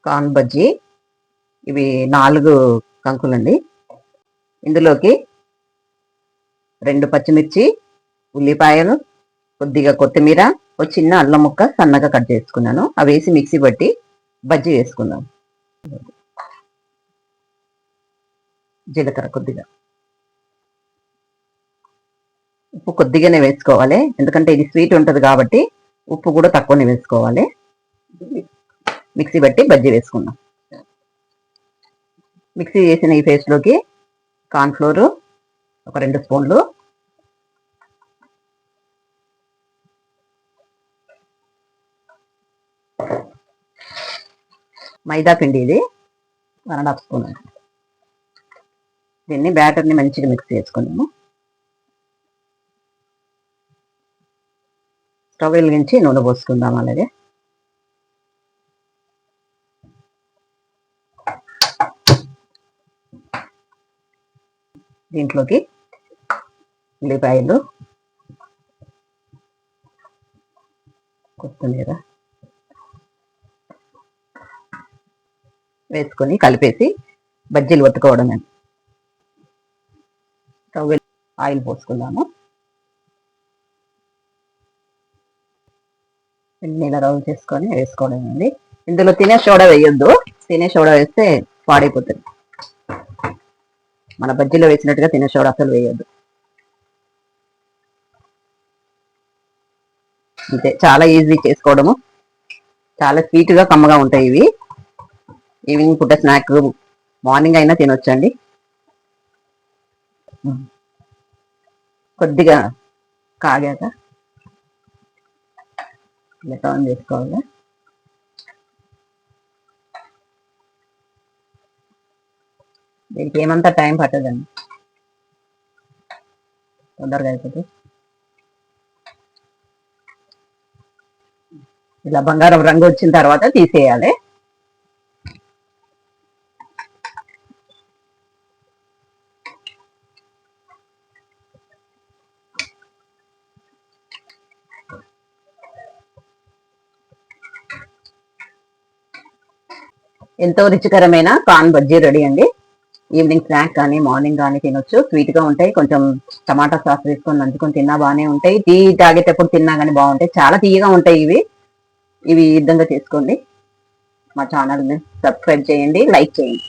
Corn bajji. ఇవి 4 కంకులండి. ఇందులోకి 2 పచ్చిమిర్చి, ఉల్లిపాయలు, కొద్దిగా కొత్తిమీర, ఒక చిన్న అల్లం ముక్క సన్నగా కట్ చేసుకున్నాను. అవి వేసి మిక్సీ పట్టి బజ్జీ వేసుకుందాం. జీలకర్ర కొద్దిగా, ఉప్పు కొద్దిగానే వేసుకోవాలి, ఎందుకంటే ఇది స్వీట్ ఉంటుంది కాబట్టి ఉప్పు కూడా తక్కువనే వేసుకోవాలి. మిక్సీ పట్టి బజ్జీ వేసుకుందాం. మిక్సీ చేసిన ఈ పేస్ట్లోకి కార్న్ఫ్లోర్ ఒక 2 స్పూన్లు, మైదా పిండి ఇది 1.5 స్పూన్. దీన్ని బ్యాటర్ని మంచిగా మిక్స్ చేసుకున్నాము. స్టవ్ వెలిగించి నూనె పోసుకుందాం. అలాగే దీంట్లోకి ఉల్లిపాయలు, కొత్తిమీర వేసుకొని కలిపేసి బజ్జీలు ఒత్తుకోవడమే. Stove oil పోసుకుందాము. ఇలా రౌల్ చేసుకొని వేసుకోవడమేండి. ఇందులో తినే సోడా వేయొద్దు, తినే సోడా వేస్తే పాడైపోతుంది. మన బజ్జీలో వేసినట్టుగా తినే సోడా అసలు వేయొద్దు. అంతే, చాలా ఈజీ చేసుకోవడము. చాలా స్వీట్గా కమ్మగా ఉంటాయి ఇవి. ఈవినింగ్ పూట స్నాక్, మార్నింగ్ అయినా తినొచ్చండి. కొద్దిగా కాగాక ఇలా టర్న్ చేసుకోవాలి. దీనికి ఏమంతా టైం పట్టదండి, తొందరగా అయిపోతుంది. ఇలా బంగారం రంగు వచ్చిన తర్వాత తీసేయాలి. ఎంతో రుచికరమైన కార్న్ బజ్జీ రెడీ అండి. ఈవినింగ్ స్నాక్ కానీ మార్నింగ్ కానీ తినొచ్చు. స్వీట్గా ఉంటాయి. కొంచెం టమాటా సాస్ వేసుకొని నంచుకొని తిన్నా బాగానే ఉంటాయి. టీ తాగేటప్పుడు తిన్నా కానీ బాగుంటాయి. చాలా తీయగా ఉంటాయి ఇవి. ఈ విధంగా చేసుకోండి. మా ఛానల్ని సబ్స్క్రైబ్ చేయండి, లైక్ చేయండి.